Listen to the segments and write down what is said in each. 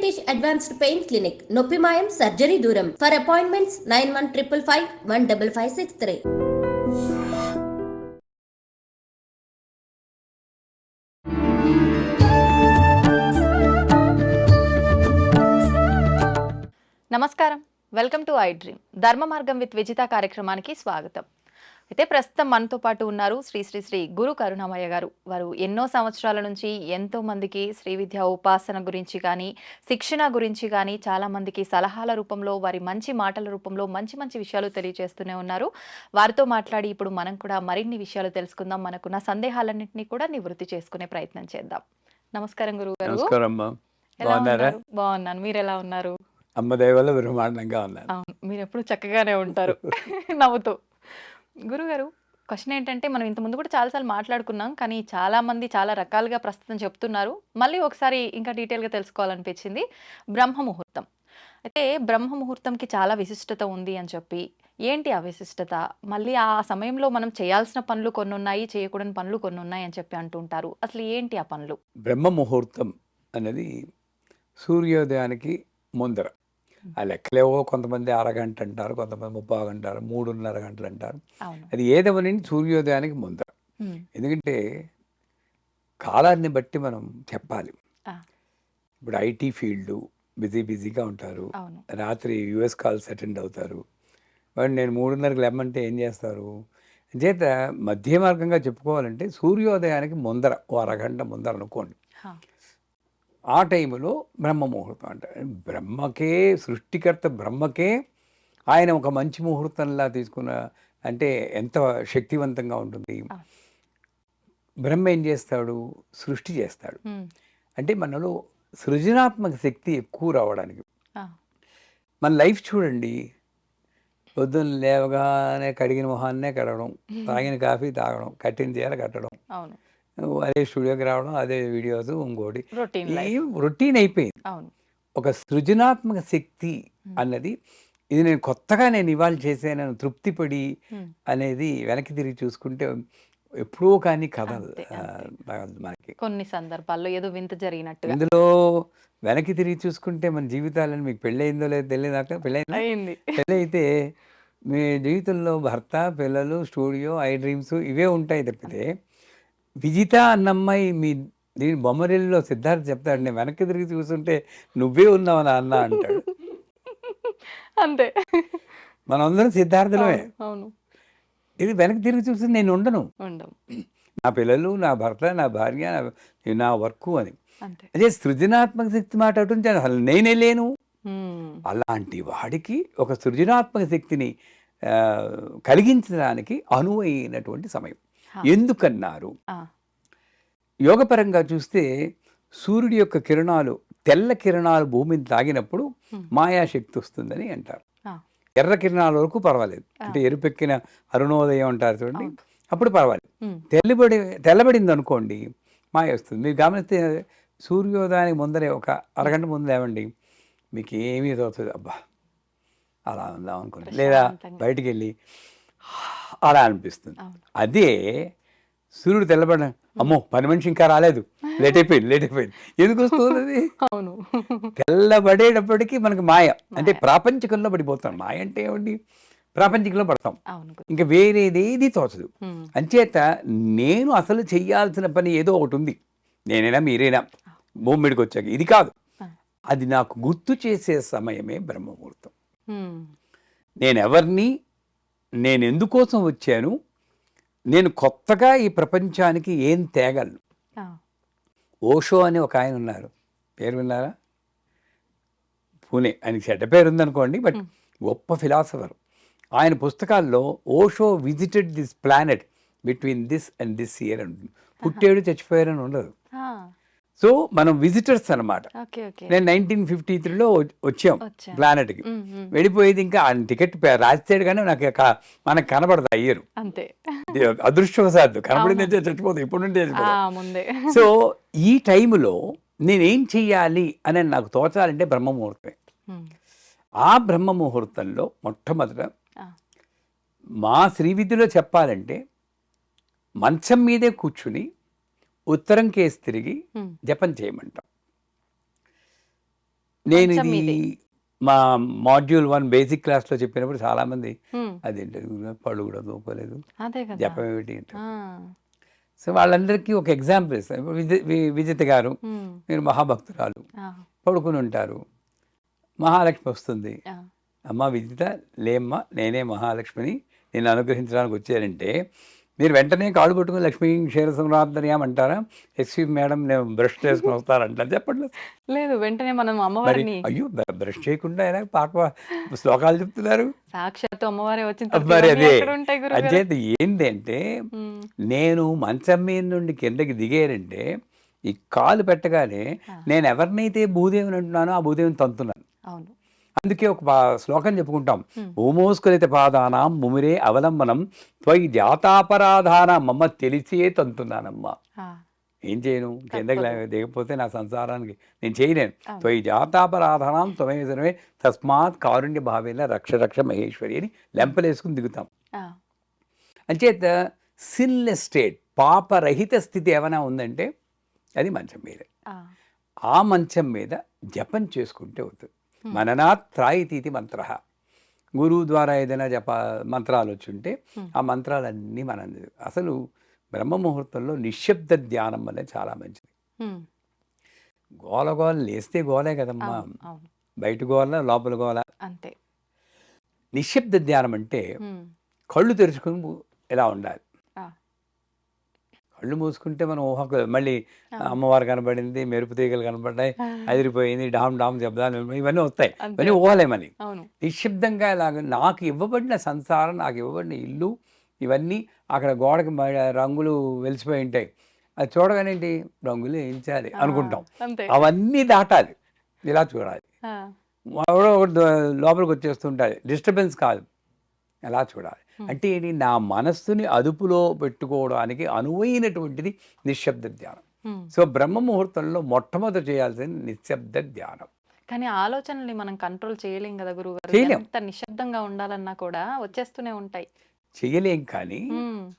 Venkatesh advanced pain clinic, నొప్పి మాయం, surgery దూరం. For appointments 9155515563. నమస్కారం, వెల్కమ్ టు ఐ డ్రీమ్. ధర్మ మార్గం విత్ విజిత కార్యక్రమానికి స్వాగతం. అయితే ప్రస్తుతం మనతో పాటు ఉన్నారు శ్రీ శ్రీ శ్రీ గురు కరుణామయ్య గారు. వారు ఎన్నో సంవత్సరాల నుంచి ఎంతో మందికి శ్రీ విద్య ఉపాసన గురించి కానీ, శిక్షణ గురించి కానీ చాలా మందికి సలహాల రూపంలో, వారి మంచి మాటల రూపంలో మంచి మంచి విషయాలు తెలియజేస్తూనే ఉన్నారు. వారితో మాట్లాడి ఇప్పుడు మనం కూడా మరిన్ని విషయాలు తెలుసుకుందాం. మనకున్న సందేహాలన్నింటినీ కూడా నివృత్తి చేసుకునే ప్రయత్నం చేద్దాం. నమస్కారం గురువు గారు. బాగున్నాను, మీరు ఎలా ఉన్నారు? అమ్మ దయ వల్ల బ్రహ్మాండంగా ఉన్నారు. అవును, మీరు ఎప్పుడు చక్కగానే ఉంటారు నవ్వుతూ. గురుగారు, క్వశ్చన్ ఏంటంటే, మనం ఇంతకుముందు కూడా చాలాసార్లు మాట్లాడుకున్నాం, కానీ చాలా మంది చాలా రకాలుగా ప్రస్తుతం చెప్తున్నారు. మళ్ళీ ఒకసారి ఇంకా డీటెయిల్గా తెలుసుకోవాలనిపించింది. బ్రహ్మ ముహూర్తం. అయితే బ్రహ్మ ముహూర్తంకి చాలా విశిష్టత ఉంది అని చెప్పి, ఏంటి ఆ విశిష్టత? మళ్ళీ ఆ సమయంలో మనం చేయాల్సిన పనులు కొన్ని ఉన్నాయి, చేయకూడని పనులు కొన్ని ఉన్నాయి అని చెప్పి అంటుంటారు. అసలు ఏంటి ఆ పనులు? బ్రహ్మ ముహూర్తం అనేది సూర్యోదయానికి ముందర. ఆ లెక్కలేవో కొంతమంది అరగంట అంటారు, కొంతమంది 30 అంటారు, 3:30 గంటలు అంటారు. అది ఏదవని సూర్యోదయానికి ముందర. ఎందుకంటే కాలాన్ని బట్టి మనం చెప్పాలి. ఇప్పుడు ఐటీ ఫీల్డ్ బిజీగా ఉంటారు, రాత్రి యుఎస్ కాల్స్ అటెండ్ అవుతారు. వాడు నేను 3:30కి లేమంటే ఏం చేస్తారు? చేత మధ్య మార్గంగా చెప్పుకోవాలంటే సూర్యోదయానికి ముందర, ఓ అరగంట ముందర అనుకోండి. ఆ టైంలో బ్రహ్మ ముహూర్తం అంటారు. బ్రహ్మకే, సృష్టికర్త బ్రహ్మకే ఆయన ఒక మంచి ముహూర్తంలా తీసుకున్న అంటే ఎంత శక్తివంతంగా ఉంటుంది. బ్రహ్మ ఏం చేస్తాడు? సృష్టి చేస్తాడు. అంటే మనలో సృజనాత్మక శక్తి ఎక్కువ రావడానికి. మన లైఫ్ చూడండి, పొద్దున్న లేవగానే కడిగిన మొహాన్నే కడగడం, తాగిన కాఫీ తాగడం, కట్టిన చీర కట్టడం, అదే స్టూడియోకి రావడం, అదే వీడియోస్, ఇంకోటి రొటీన్ అయిపోయింది. ఒక సృజనాత్మక శక్తి అన్నది, ఇది నేను కొత్తగా ఇవాళ చేశాను తృప్తిపడి అనేది వెనక్కి తిరిగి చూసుకుంటే ఎప్పుడో కానీ కథలు మనకి కొన్ని సందర్భాల్లో ఏదో వింత జరిగినట్టు. ఇందులో వెనక్కి తిరిగి చూసుకుంటే మన జీవితాలను, మీకు పెళ్ళయిందో లేదో తెలియదాకా, పెళ్ళైతే మీ జీవితంలో భర్త, పిల్లలు, స్టూడియో, ఐ డ్రీమ్స్ ఇవే ఉంటాయి తప్పితే, విజిత అన్నమ్మాయి మీ దీని బొమ్మరిల్లో సిద్ధార్థ్ చెప్తాడు, నేను వెనక్కి తిరిగి చూస్తుంటే నువ్వే ఉన్నావు నా అన్న అంటాడు. అంతే, మనందరం సిద్ధార్థులమే. అవును, ఇది వెనక్కి తిరిగి చూస్తే నేను ఉండను, నా పిల్లలు, నా భర్త, నా భార్య, నా వర్క్ అని. అదే సృజనాత్మక శక్తి మాట అటుంటే అసలు నేనే లేను. అలాంటి వాడికి ఒక సృజనాత్మక శక్తిని కలిగించడానికి అనువైనటువంటి సమయం. ఎందుకన్నారు? యోగపరంగా చూస్తే సూర్యుడి యొక్క కిరణాలు, తెల్ల కిరణాలు భూమిని తాగినప్పుడు మాయాశక్తి వస్తుందని అంటారు. ఎర్ర కిరణాల వరకు పర్వాలేదు, అంటే ఎరుపెక్కిన అరుణోదయం అంటారు చూడండి, అప్పుడు పర్వాలేదు. తెల్లబడింది అనుకోండి, మాయ వస్తుంది. మీరు గమనిస్తే సూర్యోదయానికి ముందరే ఒక అరగంట ముందు లేవండి, మీకు ఏమీ తోచదు, అబ్బా అలా ఉందాం అనుకోండి, లేదా బయటికి వెళ్ళి అలా అనిపిస్తుంది. అదే సూర్యుడు తెల్లబడ, అమ్మో పని మనిషి ఇంకా రాలేదు, లేట్ అయిపోయింది. ఎందుకు వస్తుంది అది? అవును, తెల్లబడేటప్పటికీ మనకి మాయ, అంటే ప్రాపంచికంలో పడిపోతాం. మాయ అంటే ఏమండి? ప్రాపంచికంలో పడతాం, ఇంకా వేరేదేది తోచదు. అంచేత నేను అసలు చెయ్యాల్సిన పని ఏదో ఒకటి ఉంది, నేనైనా మీరైనా భూమి మీదకి వచ్చాక, ఇది కాదు, అది నాకు గుర్తు చేసే సమయమే బ్రహ్మముహూర్తం. నేనెవరిని, నేను ఎందుకోసం వచ్చాను, నేను కొత్తగా ఈ ప్రపంచానికి ఏం తేగలను. ఓషో అని ఒక ఆయన ఉన్నారు, పేరు విన్నారా? పూణే, ఆయనకి చెడ్డ పేరు ఉందనుకోండి, బట్ గొప్ప ఫిలాసఫర్. ఆయన పుస్తకాల్లో Osho visited this planet between this and this year అంటుంది. పుట్టాడు చచ్చిపోయారని ఉండదు. సో మనం విజిటర్స్ అనమాట. నేను 1953లో వచ్చాం ప్లానెట్కి. వెళ్ళిపోయేది ఇంకా టికెట్ రాస్తాడు కానీ మనకు కనబడదు అయ్యారు, అదృష్టవశాత్తు కనబడింది చచ్చిపోతుంది, ఇప్పుడు నుండి చచ్చిపోతుంది. సో ఈ టైంలో నేనేం చెయ్యాలి అని నాకు తోచాలంటే బ్రహ్మముహూర్తమే. ఆ బ్రహ్మముహూర్తంలో మొట్టమొదట మా శ్రీవిద్యలో చెప్పాలంటే, మంచం మీదే కూర్చుని ఉత్తరం కేసి తిరిగి జపం చేయమంటాం. నేను మంచం ఇది మీదే. మా మాడ్యూల్ 1 బేసిక్ క్లాస్లో చెప్పినప్పుడు చాలామంది హ్మ్. అదేంటి పళ్ళు కూడా దూకోలేదు, అదే కదా. జపం ఏమిటి అంటారు. ఆ. సో వాళ్ళందరికీ ఒక ఎగ్జాంపుల్ ఇస్తాను. ఇప్పుడు విజిత గారు, హ్మ్. మీరు మహాభక్తురాలు, ఆ. పడుకుని ఉంటారు, మహాలక్ష్మి వస్తుంది, ఆ. అమ్మ విజిత లేమ్మా, నేనే మహాలక్ష్మిని, నేను అనుగ్రహించడానికి వచ్చారంటే మీరు వెంటనే కాళ్ళు పట్టుకుని లక్ష్మీ క్షీర సంరాధనయాం అంటారా? ఎక్స్క్యూజ్ మేడం, నేను బ్రష్ చేసుకుని వస్తారంటారు? చెప్పండి. లేదు, వెంటనే మనం మరి అమ్మవారిని అయ్యో బ్రష్ చేయకుండా ఎలా శ్లోకాలు చెప్తున్నారు? సాక్షాత్తు అమ్మవారే వచ్చిన తర్వాత మరి ఇవన్నీ అదే ఎక్కడ ఉంటాయి గురుగారు? అచేత ఏంటంటే హ్మ్. నేను మంచం మీద నుండి కిందకి దిగారంటే ఈ కాలు పెట్టగానే ఆ. నేను ఎవరినైతే భూదేవిని అంటున్నానో ఆ భూదేవిని తంతున్నాను. అవును. అందుకే ఒక శ్లోకం చెప్పుకుంటాం. హ్మ్. ఓమోస్కలిత పాదానాం ముమిరే అవలంబనం త్వయి జాతాపరాధానం, అమ్మ తెలిసే తంతున్నానమ్మా. ఆ. ఏం చేయను, కిందకి తప్పదు. దిగపోతే నా సంసారానికి నేను చేయలేను. అవును. త్వయి జాతాపరాధానం త్వమేసనమే తస్మాత్ కారుణ్య భావేన రక్ష రక్ష మహేశ్వరి అని లెంపలేసుకుని దిగుతాం. ఆ. అంచేత సిన్లెస్ స్టేట్, పాపరహిత స్థితి ఏమైనా ఉందంటే అది మంచం మీద. ఆ. ఆ మంచం మీద జపం చేసుకుంటే అవుతుంది. హ్మ్. మననాత్ త్రాయితీతి మంత్ర. గురువు ద్వారా ఏదైనా మంత్రాలు వచ్చుంటే హ్మ్. ఆ మంత్రాలన్నీ మనం అసలు బ్రహ్మ ముహూర్తంలో నిశ్శబ్ద ధ్యానం వల్ల చాలా మంచిది. హ్మ్. గోల గోల లేస్తే గోలే కదమ్మా, అవును. అవును. బయట గోల లోపల గోల. అంతే. నిశ్శబ్ద ధ్యానం అంటే హ్మ్. కళ్ళు తెరుచుకుని ఇలా ఉండాలి. ఆ. కళ్ళు మూసుకుంటే మనం మళ్ళీ అవును. అమ్మవారు కనబడింది, మెరుపు తీగలు కనబడ్డాయి, ఆ. అదిరిపోయింది, డామ్ డామ్ శబ్దాలు ఇవన్నీ వస్తాయి. అంతే. ఇవన్నీ ఊహలేమని. అవును. నిశ్శబ్దంగా ఇలాగ నాకు ఇవ్వబడిన సంసారం, నాకు ఇవ్వబడిన ఇల్లు, ఇవన్నీ అక్కడ గోడకి రంగులు వెలిసిపోయి ఉంటాయి. అది చూడగానే ఏంటి, రంగులు వేయించాలి ఆ. అనుకుంటాం. అంతే. అవన్నీ దాటాలి, ఇలా చూడాలి. ఆ. ఎవడో ఒకడు లోపలికి వచ్చేస్తుంటాయి, డిస్టర్బెన్స్ కాదు, ఎలా చూడాలి. హ్మ్. అంటే ఏంటి, నా మనస్సుని అదుపులో పెట్టుకోవడానికి అనువైనటువంటిది నిశ్శబ్ద ధ్యానం. హ్మ్. సో బ్రహ్మ ముహూర్తంలో మొట్టమొదట చేయాల్సింది నిశ్శబ్ద ధ్యానం. కానీ ఆలోచనల్ని మనం కంట్రోల్ చేయలేం కదా గురువుగారు. చేయలేం. ఎంత నిశ్శబ్దంగా ఉండాలన్నా కూడా వచ్చేస్తూనే ఉంటాయి. చేయలేం. కానీ హ్మ్.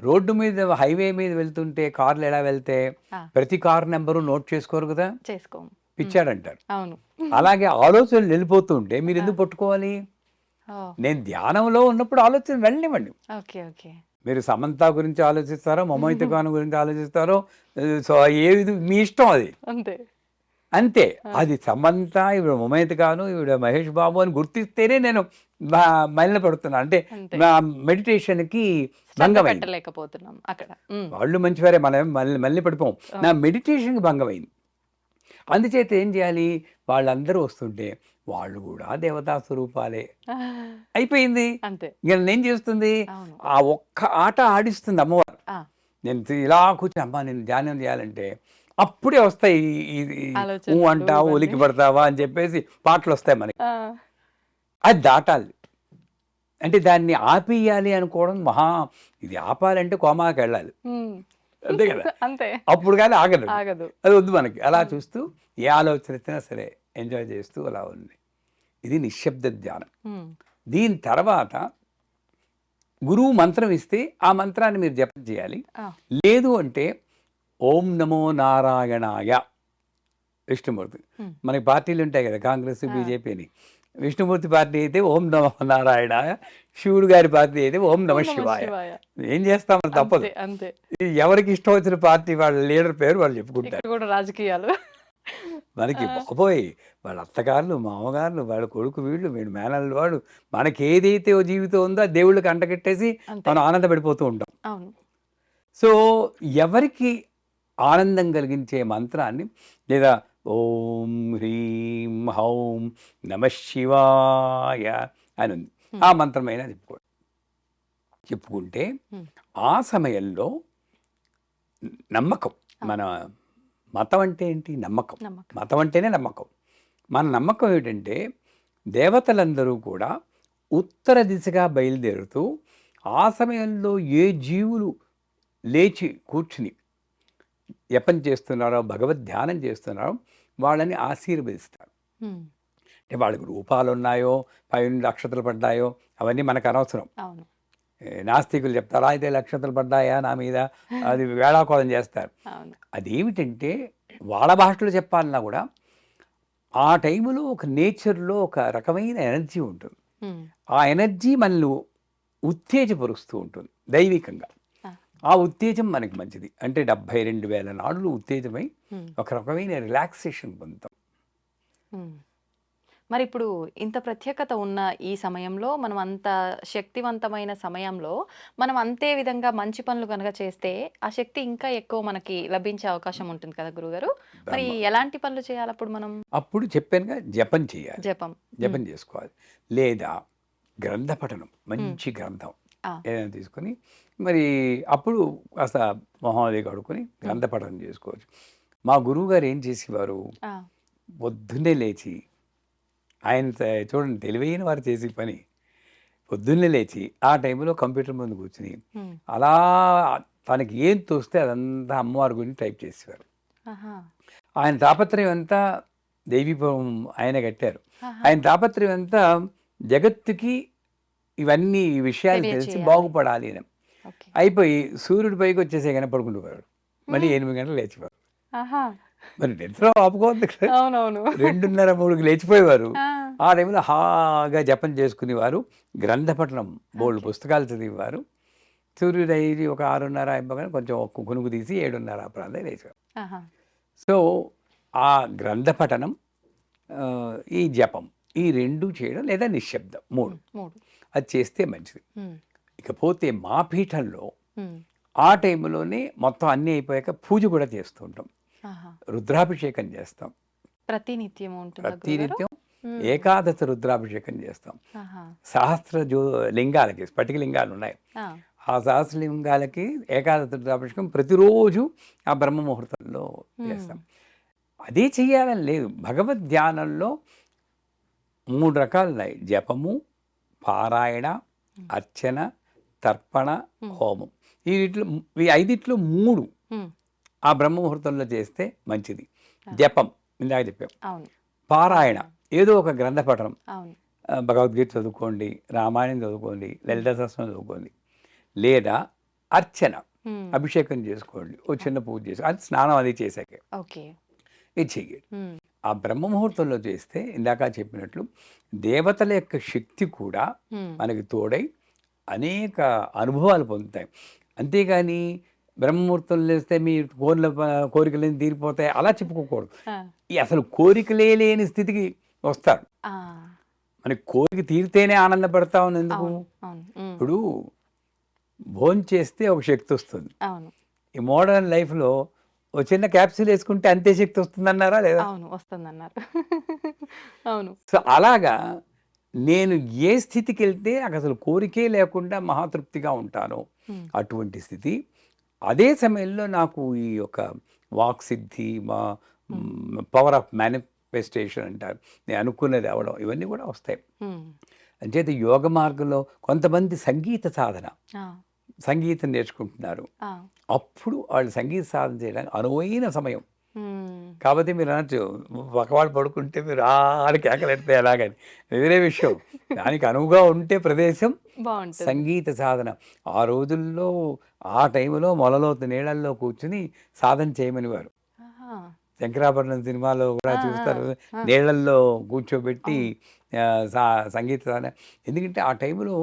రోడ్డు మీద హైవే మీద వెళ్తుంటే కార్లు ఎలా వెళ్తే ఆ. ప్రతి కారు నెంబరు నోట్ చేసుకోరు కదా, చేసుకోము. పిచ్చాడంటారు. అవును. అలాగే ఆలోచనలు వెళ్ళిపోతూ ఉంటే మీరు ఆ. ఎందుకు పట్టుకోవాలి? ఓ. నేను ధ్యానంలో ఉన్నప్పుడు ఆలోచన వెళ్ళనివ్వండి. ఓకే. ఓకే. మీరు సమంత గురించి ఆలోచిస్తారో, మమోహిత ఖాన్ గురించి ఆలోచిస్తారో, సో ఏది మీ ఇష్టం అది. అంతే. అంతే. ఆ. అది సమంత, ఈవిడ మమోహిత ఖాను, ఈవిడ మహేష్ బాబు అని గుర్తిస్తేనే నేను మలిన పడుతున్నాను. అంటే అంతే. నా మెడిటేషన్కి శ్రద్ధ భంగమైంది. పెట్టలేకపోతున్నాం అక్కడ. హ్మ్. వాళ్ళు మంచివారే, మనం మళ్ళీ పడిపోం. ఆ. నా మెడిటేషన్కి భంగమైంది. అందుచేత ఏం చేయాలి, వాళ్ళందరూ వస్తుంటే వాళ్ళు కూడా దేవతా స్వరూపాలే. అయిపోయింది. అంతే. ఇక నేను చేస్తుంది అవును. ఆ ఒక్క ఆట ఆడిస్తుంది అమ్మవారు. ఆ. నేను ఇలా కూర్చొని అమ్మా నేను ధ్యానం చేయాలంటే అప్పుడే వస్తాయి ఆలోచనలు అంటావు, ఇవన్నీ. ఉలికి పడతావా అని చెప్పేసి పాటలు వస్తాయి మనకి. ఆ. అది దాటాలి. అంటే దాన్ని ఆపేయాలి అనుకోవడం ఇది ఆపాలంటే కోమాకి వెళ్ళాలి. హ్మ్. అంతే కదా. అంతే. అప్పుడు కానీ ఆగదు. ఆగదు. అది వద్దు మనకి. అలా చూస్తూ ఏ ఆలోచన వచ్చినా సరే ఎంజాయ్ చేస్తూ అలా ఉంది. ఇది నిశ్శబ్ద ధ్యానం. హ్మ్. దీని తర్వాత గురువు మంత్రం ఇస్తే ఆ మంత్రాన్ని మీరు జపం చేయాలి. ఆ. లేదు అంటే ఓం నమో నారాయణాయ, విష్ణుమూర్తి. హ్మ్. మనకి పార్టీలు ఉంటాయి కదా, కాంగ్రెస్, ఆ. బీజేపీ అని. విష్ణుమూర్తి పార్టీ అయితే ఓం నమో నారాయణాయ, శివుడు గారి పార్టీ అయితే ఓం నమ ఓం నమః శివాయ. శివాయ. ఏం చేస్తామని తప్పదు. అంతే. అంతే. ఎవరికి ఇష్టం వచ్చిన పార్టీ వాళ్ళ లీడర్ పేరు వాళ్ళు చెప్పుకుంటారు. ఇక్కడ కూడా రాజకీయాలు. మనకి ఆ. బాబోయ్, వాళ్ళ అత్తగారులు, మామగారులు, వాళ్ళ కొడుకు, వీళ్ళు మేనల్లు వాడు, మనకి ఏదైతే ఓ జీవితం ఉందో ఆ దేవుళ్ళకి అంటగట్టేసి అంతే. మనం ఆనందపడిపోతూ ఉంటాం. అవును. సో ఎవరికి ఆనందం కలిగించే మంత్రాన్ని, లేదా ఓం హ్రీం హౌం నమ శివాయ అని ఉంది, ఆ మంత్రమైనా చెప్పుకుంటే హ్మ్. ఆ సమయంలో నమ్మకం. మన మతం అంటే ఏంటి? నమ్మకం. నమ్మకం. మతం అంటేనే నమ్మకం. మన నమ్మకం ఏంటంటే దేవతలందరూ కూడా ఉత్తర దిశగా బయలుదేరుతూ ఆ సమయంలో ఏ జీవులు లేచి కూర్చుని జపం చేస్తున్నారో, భగవద్ ధ్యానం చేస్తున్నారో వాళ్ళని ఆశీర్వదిస్తారు. హ్మ్. అంటే వాళ్ళకి రూపాలు ఉన్నాయో, పైనుండి అక్షతలు పడ్డాయో అవన్నీ మనకు అనవసరం. అవును. నాస్తికులు చెప్తారు అయితే నక్షత్రాలు పడ్డాయా నా మీద, అది వేళాకోళం చేస్తారు. అవును. అదేమిటంటే వాళ్ళ భాషలో చెప్పాలన్నా కూడా ఆ టైంలో ఒక నేచర్‌లో ఒక రకమైన ఎనర్జీ ఉంటుంది. హ్మ్. ఆ ఎనర్జీ మనల్ని ఉత్తేజపరుస్తూ ఉంటుంది దైవికంగా. ఆ! ఆ ఉత్తేజం మనకి మంచిది. అంటే 72,000 నాడులు ఉత్తేజమై హ్మ్. ఒక రకమైన రిలాక్సేషన్ పొందుతాం. హ్మ్. మరిప్పుడు ఇంత ప్రత్యేకత ఉన్న ఈ సమయంలో మనం అంత శక్తివంతమైన సమయంలో మనం అంతే విధంగా మంచి పనులు గనక చేస్తే ఆ శక్తి ఇంకా ఎక్కువ మనకి లభించే అవకాశం ఉంటుంది కదా గురుగారు. మరి ధర్మ ఎలాంటి పనులు చేయాలప్పుడు మనం? అప్పుడు చెప్పానుగా జపం చేయాలి. జపం. హ్మ్. జపం చేసుకోవాలి. లేదా గ్రంథ పఠనం హ్మ్. మంచి గ్రంథం ఆ! ఏదైనా తీసుకొని మరి అప్పుడు కాస్త మొహం అది కడుక్కొని హ్మ్. గ్రంథ పఠనం చేసుకోవచ్చు. మా గురువుగారు ఏం చేసేవారు, ఆ! పొద్దున్నే లేచి ఆయన చూడండి తెలివైన వారు చేసే పని. పొద్దున్నే లేచి ఆ టైంలో కంప్యూటర్ ముందు కూర్చొని హ్మ్. అలా తనకి ఏం తోస్తే అదంతా అమ్మవారి గురించి టైప్ చేసేవారు. ఆహా! ఆయన తాపత్రయం అంతా దైవీభవం ఆయన కట్టారు. ఆహా! ఆయన తాపత్రయం అంతా జగత్తుకి ఇవన్నీ ఈ విషయాలు తెలిసి తెలియచేయాలి. బాగుపడాలి అని. ఓకే. అయిపోయి సూర్యుడి పైకి వచ్చేసే కానీ పడుకుంటున్నాడు. మళ్ళీ హ్మ్. 8 గంటలకు లేచేవారు. ఆహా! మరి నిద్ర ఆపుకోవద్దు కదా! అవునవును. 2:30, 3కి లేచిపోయేవారు. ఆ! ఆ టైంలో హాగా జపం చేసుకునేవారు. గ్రంథ పఠనం బోలెడు ఓకే. పుస్తకాలు చదివేవారు. సూర్యోదయం ఒక 6:30 అయిపోగానే కొంచెం ఒక కునుకు తీసి 7:30 ఆ ప్రాంతానికి లేచేవారు. ఆహా! సో, ఆ గ్రంథ పఠనం, ఈ జపం ఈ 2 చేయడం లేదా నిశ్శబ్దం 3 3. అది చేస్తే మంచిది. హ్మ్. ఇకపోతే మా పీఠంలో హ్మ్. ఆ టైంలోనే మొత్తం అన్నీ అయిపోయాక పూజ కూడా చేస్తూ ఉంటాం. ఆహా! రుద్రాభిషేకం చేస్తాం. ప్రతినిత్యం ఉంటుందా గురుగారు? ప్రతినిత్యం హ్మ్. ఏకాదశ రుద్రాభిషేకం చేస్తాం. ఆహా! సహస్ర లింగాలకి స్ఫటిక లింగాలు ఉన్నాయి. ఆ! ఆ సహస్ర లింగాలకి ఏకాదశ రుద్రాభిషేకం ప్రతిరోజు ఆ బ్రహ్మ ముహూర్తంలో హ్మ్. చేస్తాం. అదే చెయ్యాలని లేదు. భగవద్ ధ్యానంలో 3 రకాలున్నాయి. జపము, పారాయణ, హ్మ్. అర్చన, తర్పణ, హ్మ్. హోమం. ఈ ఐదిట్లో 3 హ్మ్. ఆ బ్రహ్మ ముహూర్తంలో చేస్తే మంచిది. ఆ! జపం ఇందాక చెప్పాం. అవును. పారాయణ పారాయణం. ఏదో ఒక గ్రంథ పఠనం. అవును. భగవద్గీత చదువుకోండి, రామాయణం చదువుకోండి, హ్మ్. లలిత సహస్రనామం చదువుకోండి. లేదా అర్చన, హ్మ్. అభిషేకం చేసుకోండి. ఓ ఆ! చిన్న పూజ చేసి అది స్నానం అది చేశాకే. ఓకే. ఇది చెయ్యండి. హ్మ్. ఆ బ్రహ్మ ముహూర్తంలో చేస్తే ఇందాక చెప్పినట్లు దేవతల యొక్క శక్తి కూడా హ్మ్. మనకి తోడై అనేక అనుభవాలు పొందుతాయి. అంతేగాని బ్రహ్మముహూర్తంలో లేస్తే మీ కోరికలన్నీ తీరిపోతాయి అలా చెప్పుకోకూడదు. ఆ! ఈ అసలు కోరికలే లేని స్థితికి వస్తారు. ఆ! మనకి కోరిక తీరితేనే ఆనందపడతాం ఎందుకు? అవును. అవును. హ్మ్. ఇప్పుడు భోంచేస్తే ఒక శక్తి వస్తుంది. అవును. ఈ మోడర్న్ లైఫ్‌లో ఓ చిన్న క్యాప్సూల్ యేసుకుంటే అంతే శక్తి వస్తుందన్నారా లేదా? అవును. వస్తుందన్నారు. అవును. సో, అలాగా నేను ఏ స్థితికెళ్తే నాకసలు కోరికే లేకుండా మహాతృప్తిగా ఉంటానో హ్మ్. అటువంటి స్థితి. అదే సమయంలో నాకు ఈ యొక్క వాక్సిద్ధి, హ్మ్. పవర్ ఆఫ్ మేనిఫెస్టేషన్ అంటారు. నేను అనుకున్నది అవ్వడం ఇవన్నీ కూడా వస్తాయి. హ్మ్. అంచేత యోగ మార్గంలో కొంతమంది సంగీత సాధన, ఆ! సంగీతం నేర్చుకుంటున్నారు. ఆ! అప్పుడు వాళ్ళు సంగీత సాధన చేయడానికి అనువైన సమయం. హ్మ్. కాపోతే మీరు అనొచ్చు, పక్కవాడు పడుకుంటే మీరు ఆ అని కేకలెడితే ఎలాగని. వేరే విషయం. దానికి అనువుగా ఉంటే ప్రదేశం బావుంటుంది. సంగీత సాధన. ఆ రోజుల్లో ఆ టైంలో మొలలోతు నీళ్ళల్లో కూర్చొని సాధన చేయమనేవారు. ఆహా! 'శంకరాభరణం' సినిమాలో కూడా ఆ! ఆ! చూస్తారు. ఆ! నీళ్ళల్లో కూర్చోబెట్టి అవును. ఆహ్, సా సంగీత సాధన. ఎందుకంటే ఆ టైంలో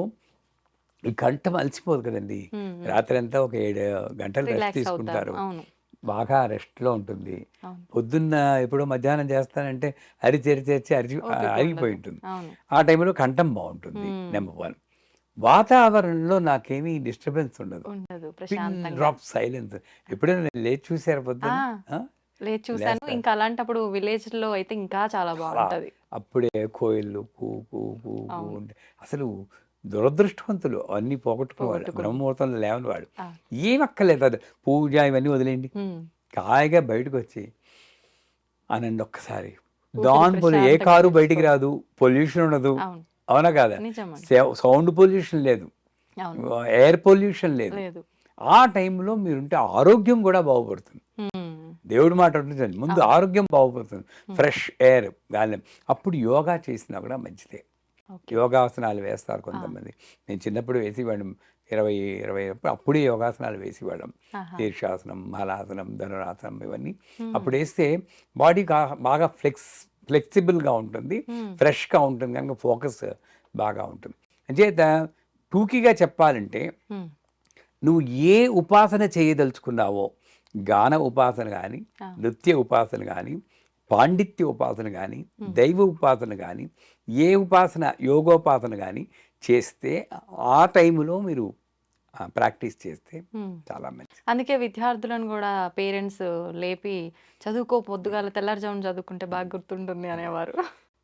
ఈ కంఠం అలసిపోదు కదండీ! హ్మ్. హ్మ్. రాత్రంతా ఒక 7 గంటలు రెస్ట్ రిలాక్స్ అవుతారు. తీసుకుంటారు. అవును. బాగా రెస్ట్‌లో ఉంటుంది. అవును. పొద్దున్న ఎప్పుడో మధ్యాహ్నం చేస్తానంటే ఓపిక అరిగిపోయి ఉండదు. ఉంటుంది. అవును. ఆ టైంలో కంఠం బావుంటుంది. హ్మ్. నంబర్ 1. వాతావరణంలో నాకేమీ డిస్టర్బెన్స్ ఉండదు. ఉండదు. పిన్ ప్రశాంతంగా. Drop silence. ఎప్పుడైనా నేను లేచి చూసారా ఆ! పొద్దున్న? ఆ! లేదు చూసాను. లేస్తారు. ఇంకా అలాంటప్పుడు విలేజ్‌లో అయితే ఇంకా చాలా చాలా బావుంటది. అప్పుడే కోయిల్లు కూ కూ కూ కూ అవును. అంటే అసలు దురదృష్టవంతులు అన్నీ పోగొట్టుకున్న వాళ్ళు. పోగొట్టుకుని. బ్రహ్మముహూర్తంలో లేవని వాళ్ళు. ఆ! ఏం అక్కర్లేదు అది పూజ ఇవన్నీ వదిలేయండి. హ్మ్. హాయిగా బయటకొచ్చి అనండి ఒక్కసారి. ఊపిరి ఏ ప్రశాంతంగా కారు బయటికి పీల్చుకోవడం. రాదు. పొల్యూషన్ ఉండదు. అవును. అవునా కాదా? నిజమండి. సౌండ్ పొల్యూషన్ లేదు. అవును. ఎయిర్ పొల్యూషన్ లేదు. లేదు. ఆ టైంలో మీరుంటే ఆరోగ్యం గూడా బాగుపడుతుంది. హ్మ్. దేవుడి మాట ఉంటుందండి. ముందు అవును. ఆరోగ్యం బాగుపడుతుంది. హ్మ్. ఫ్రెష్ ఎయిర్ గాలి. అప్పుడు యోగా చేసినా కూడా మంచిదే. ఓకే. యోగాసనాలు వేస్తారు ఆ! కొంతమంది. నేను చిన్నప్పుడు వేసేవాడిని. 20 అప్పుడే యోగాసనాలు వేసేవాళ్ళం. ఆహా! శీర్షాసనం, హలాసనం, ధనురాసనం ఇవన్నీ. హ్మ్. అప్పుడేస్తే బాడీ బాగా ఫ్లెక్సిబుల్గా ఉంటుంది, ఫ్రెష్గా ఉంటుంది, కనుక ఫోకస్ బాగా ఉంటుంది. అంచేత టూకీగా చెప్పాలంటే నువ్వు ఏ ఉపాసన చేయదలుచుకున్నావో, గాన ఉపాసన కానీ, నృత్య ఉపాసన కానీ, పాండిత్య ఉపాసన కానీ, దైవ ఉపాసన కానీ, ఏ ఉపాసన యోగోపాసన కానీ చేస్తే ఆ టైంలో మీరు ప్రాక్టీస్ చేస్తే చాలా మంచిది. అందుకే విద్యార్థులను కూడా పేరెంట్స్ లేపి చదువుకో, పొద్దుగాల తెల్లారుజామున చదువుకుంటే బాగా గుర్తుంటుంది అనేవారు.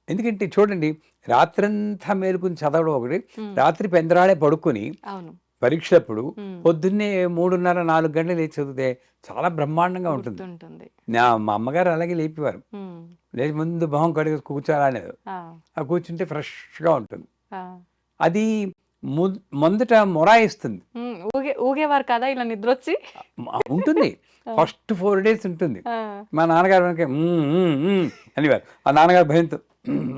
ఎందుకంటే చూడండి, రాత్రంతా మేలుకుని చదవడం ఒకటి, రాత్రి పెందరాడే పడుకొని అవును పరీక్షలప్పుడు పొద్దున్నే 3:30, 4 గంటలు లేచి చదివితే చాలా బ్రహ్మాండంగా ఉంటుంది. ఉంటుంది. మా అమ్మగారు అలాగే లేపేవారు. లేచి ముందు మొహం కడిగి కూర్చోాలనేది, ఆ కూర్చుంటే ఫ్రెష్గా ఉంటుంది. అది మొదట మొరాయిస్తుంది, ఊగేవారు కదా ఇలా నిద్ర వచ్చి ఉంటుంది. ఫస్ట్ 4 days ఉంటుంది. మా నాన్నగారు వెనక అనేవారు, ఆ నాన్నగారు భయంతో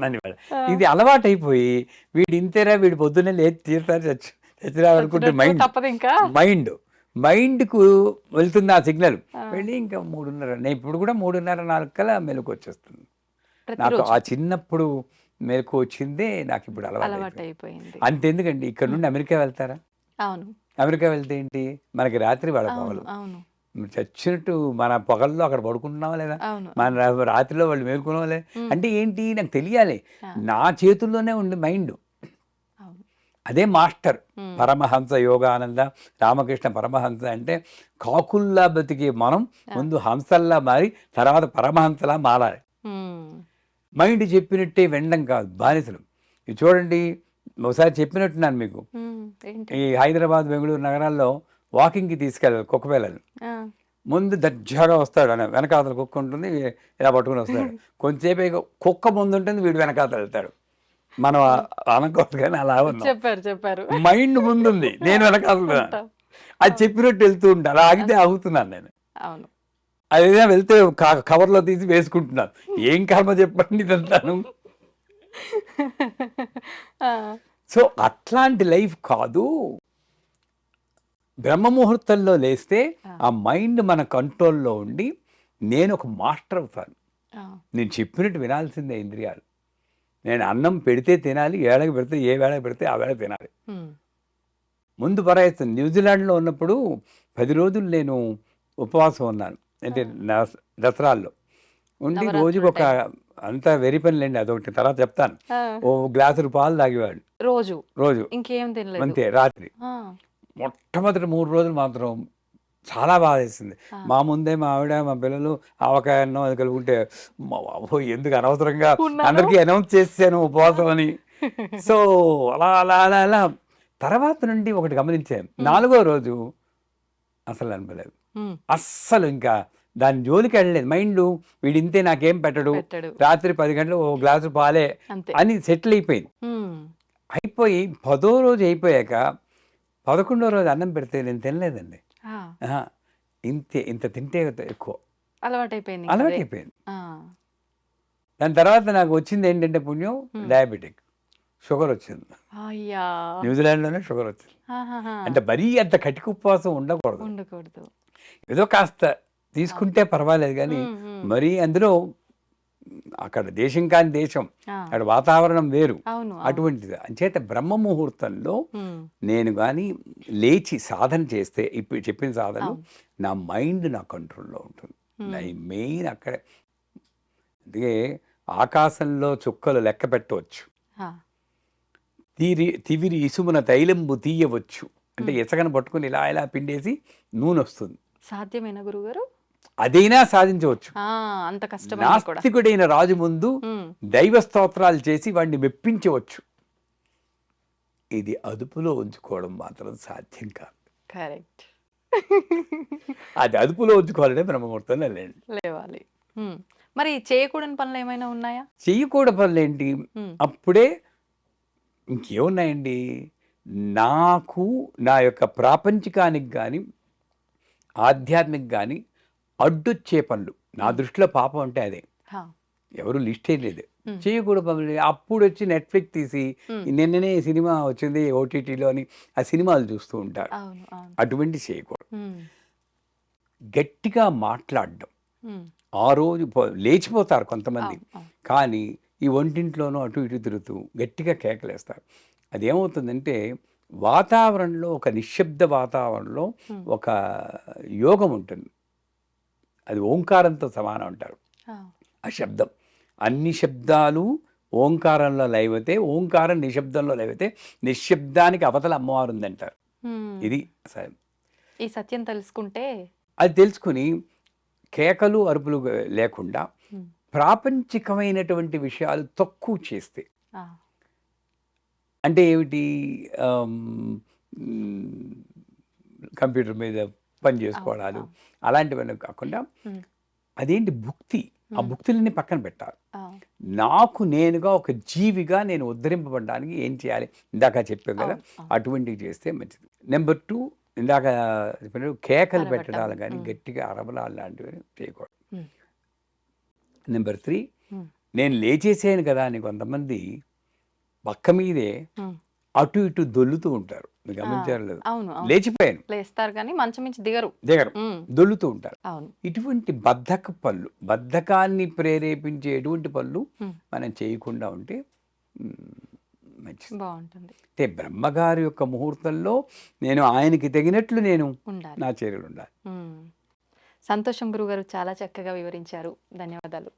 అనేవాడు. ఇది అలవాటు అయిపోయి వీడు ఇంతేరా, వీడు పొద్దున్నే లేచి తీరుతారు చచ్చిరావాలనుకుంటే మైండ్కు వెళ్తుంది ఆ సిగ్నల్, వెళ్ళి ఇంకా 3:30, నేను ఇప్పుడు కూడా 3:30, 4 కల్లా మెలకు వచ్చేస్తుంది. నాకు ఆ చిన్నప్పుడు మెలకు వచ్చిందే నాకు ఇప్పుడు అలవాటు అయిపోయింది. అంతెందుకండి, ఇక్కడ నుండి అమెరికా వెళ్తారా? అవును, అమెరికా వెళ్తే ఏంటి, మనకి రాత్రి వాళ్ళ పగలు. చచ్చినట్టు మన పగల్లో అక్కడ పడుకుంటున్నావా లేదా, మన రాత్రిలో వాళ్ళు మేలుకున్నావా లేదా, అంటే ఏంటి నాకు తెలియాలి. నా చేతుల్లోనే ఉంది మైండ్. అదే మాస్టర్ పరమహంస యోగానంద రామకృష్ణ పరమహంస. అంటే కాకుల్లా బతికే మనం ముందు హంసల్లా మారి తర్వాత పరమహంసలా మారాలి. మైండ్ చెప్పినట్టే వెండం కాదు, బానిసలు. ఇది చూడండి, ఒకసారి చెప్పినట్టున్నాను మీకు, ఈ హైదరాబాద్, బెంగళూరు నగరాల్లో వాకింగ్కి తీసుకెళ్ళాలి కుక్క పిల్లలు. ముందు దర్జాగా వస్తాడు, అని వెనకాతల కుక్క ఉంటుంది, ఇలా పట్టుకుని వస్తాడు. కొంచెంసేపు కుక్క ముందు ఉంటుంది, వీడు వెనకాతలు వెళ్తాడు. మనం అనకూడదు కానీ అలా చెప్పారు. మైండ్ ముందుంది, నేను వెనకాల అది చెప్పినట్టు వెళ్తూ ఉంటా. అలా ఆగితే ఆగుతున్నాను నేను. అవును, అదేనా వెళ్తే కవర్లో తీసి వేసుకుంటున్నాను. ఏం కర్మ చెప్పండి ఇదంతాను. సో అట్లాంటి లైఫ్ కాదు. బ్రహ్మముహూర్తంలో లేస్తే ఆ మైండ్ మన కంట్రోల్లో ఉండి నేను ఒక మాస్టర్ అవుతాను. నేను చెప్పినట్టు వినాల్సిందే ఇంద్రియాలు. నేను అన్నం పెడితే తినాలి, ఏళ్ళకి పెడితే ఏ వేళకి పెడితే ఆ వేళ తినాలి. ముందు పరాయిస్తుంది. న్యూజిలాండ్లో ఉన్నప్పుడు 10 రోజులు నేను ఉపవాసం ఉన్నాను, అంటే దసరాల్లో ఉండి రోజుకి ఒక, అంతా వెరీ పని లేండి అదొకటి, తర్వాత చెప్తాను. ఓ గ్లాసులు పాలు తాగేవాడు రోజు, ఇంకేం తినలేదు అంతే. రాత్రి మొట్టమొదటి 3 రోజులు మాత్రం చాలా బాధ వేసింది. మా ముందే మా ఆవిడ, మా పిల్లలు ఆవకాయ అన్నం అది కలుగుంటే, ఎందుకు అనవసరంగా అందరికీ అనౌన్స్ చేసాను ఉపవాసం అని. సో అలా అలా అలా అలా తర్వాత నుండి ఒకటి గమనించాను, 4వ రోజు అసలు అనిపలేదు, అస్సలు ఇంకా దాని జోలికి వెళ్ళలేదు. మైండ్ వీడింతే నాకేం పెట్టడు, రాత్రి 10 గంటలు ఓ గ్లాసు పాలే అని సెటిల్ అయిపోయింది. అయిపోయి 10వ రోజు అయిపోయాక 11వ రోజు అన్నం పెడితే నేను తినలేదండి. ఇంత తింటే ఎక్కువ అలవాటైపోయింది. దాని తర్వాత నాకు వచ్చింది ఏంటంటే పుణ్యం, డయాబెటిక్, షుగర్ వచ్చింది. న్యూజిలాండ్లోనే షుగర్ వచ్చింది. అంటే మరీ అంత కటిక ఉపవాసం ఉండకూడదు. ఏదో కాస్త తీసుకుంటే పర్వాలేదు, కానీ మరీ అందులో అక్కడ దేశం కాని దేశం, అక్కడ వాతావరణం వేరు, అటువంటిది. అంచేత బ్రహ్మ ముహూర్తంలో నేను కానీ లేచి సాధన చేస్తే, ఇప్పుడు చెప్పిన సాధన, నా మైండ్ నా కంట్రోల్లో ఉంటుంది. నా మెయిన్ అక్కడే. అందుకే ఆకాశంలో చుక్కలు లెక్క పెట్టవచ్చు, తివిరి ఇసుమున తైలంబు తీయవచ్చు. అంటే ఇసకను పట్టుకుని ఇలా ఇలా పిండేసి నూనె వస్తుంది. సాధ్యమైన గురుగారు అదైనా సాధించవచ్చు. అంత కష్టం. నాస్తికుడైన రాజు ముందు దైవ స్తోత్రాలు చేసి వాడిని మెప్పించవచ్చు. ఇది అదుపులో ఉంచుకోవడం మాత్రం సాధ్యం కాదు. కరెక్ట్. అది అదుపులో ఉంచుకోవాలంటే బ్రహ్మముహూర్తంలో లేవాలి. మరి చేయకూడని పనులు ఏమైనా ఉన్నాయా? చేయకూడని పనులు ఏంటి? అప్పుడే ఇంకేమున్నాయండి? నాకు నా యొక్క ప్రాపంచికానికి కానీ ఆధ్యాత్మిక కానీ అడ్డొచ్చే పనులు, నా దృష్టిలో పాపం అంటే అదే. ఎవరు లిస్ట్ లేదు, చేయకూడదు పనులు. అప్పుడు వచ్చి నెట్ఫ్లిక్స్ తీసి నిన్ననే సినిమా వచ్చింది ఓటీటీలో అని ఆ సినిమాలు చూస్తూ ఉంటారు. అటువంటి చేయకూడదు. గట్టిగా మాట్లాడడం, ఆ రోజు లేచిపోతారు కొంతమంది. అవును, అవును. కానీ ఈ వంటింట్లోనూ అటు ఇటు తిరుగుతూ గట్టిగా కేకలేస్తారు. అదేమవుతుందంటే వాతావరణంలో, ఒక నిశ్శబ్ద వాతావరణంలో ఒక యోగం ఉంటుంది. అది ఓంకారంతో సమానం అంటారు. ఆ శబ్దం, అన్ని శబ్దాలు ఓంకారంలో లైవతే, ఓంకారం నిశ్శబ్దంలో లైవతే, నిశ్శబ్దానికి అవతల అమ్మవారు ఉందంటారు. ఇది ఈ సత్యం తెలుసుకుంటే అది తెలుసుకుని కేకలు అరుపులు లేకుండా ప్రాపంచికమైనటువంటి విషయాలు తక్కువ చేస్తే, అంటే ఏమిటి, కంప్యూటర్ మీద పని చేసుకోవడాలు అలాంటివన్నీ కాకుండా అదేంటి భుక్తి, ఆ భుక్తులన్నీ పక్కన పెట్టాలి. నాకు నేనుగా ఒక జీవిగా నేను ఉద్ధరింపబడడానికి ఏం చేయాలి, ఇందాక చెప్పాం కదా, అటువంటివి చేస్తే మంచిది. నెంబర్ 2, ఇందాక చెప్పినట్టు కేకలు పెట్టడాలు కానీ గట్టిగా అరవడాలు లాంటివి చేయకూడదు. నెంబర్ 3, నేను లేచేసాను కదా అని కొంతమంది పక్క మీదే అటు ఇటు దొల్లుతూ ఉంటారు. మీరు గమనించారు లేదు? లేచిపోయాను, లేస్తారు కానీ మంచం నుంచి దిగరు, దొల్లుతూ ఉంటారు. ఇటువంటి బద్ధక పనులు, బద్ధకాన్ని ప్రేరేపించే ఎటువంటి పనులు మనం చేయకుండా ఉంటే మంచిది, బాగుంటుంది. అంటే బ్రహ్మగారి యొక్క ముహూర్తంలో నేను ఆయనకి తగినట్లు నేను నా చర్యలు ఉండాలి. సంతోషం గురుగారు, చాలా చక్కగా వివరించారు. ధన్యవాదాలు.